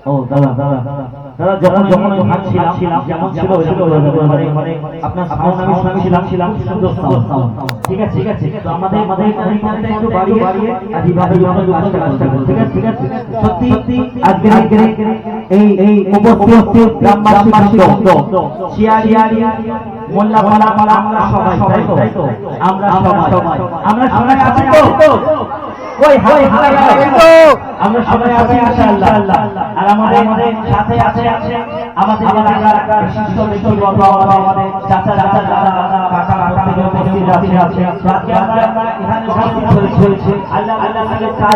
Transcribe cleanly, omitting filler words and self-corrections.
ও দাদা দাদা দাদা যখন যখন আমি ভাবছিলাম যেমন ছিল আপনার সাউন্ড আমি শুনছিলাম সুন্দর সাউন্ড ঠিক আছে ঠিক আছে তো আমাদের কমিটমেন্টটা একটু বাড়িয়ে এইভাবে ঠিক আছে সত্যি আজকে এই উপস্থিত গ্রামবাসী চিয়ারি মোল্লা আমরা সবাই আমরা সবাই আছি তো ওই হাই আমরা সবাই আছি ইনশাআল্লাহ আর আমাদের সাথে আছে আমাদের এলাকার বিশিষ্ট ব্যক্তিবর্গ আমাদের চাচা দাদা কাকা উপস্থিত আছে আজকে আমরা এখানে উপস্থিত হয়েছে আল্লাহ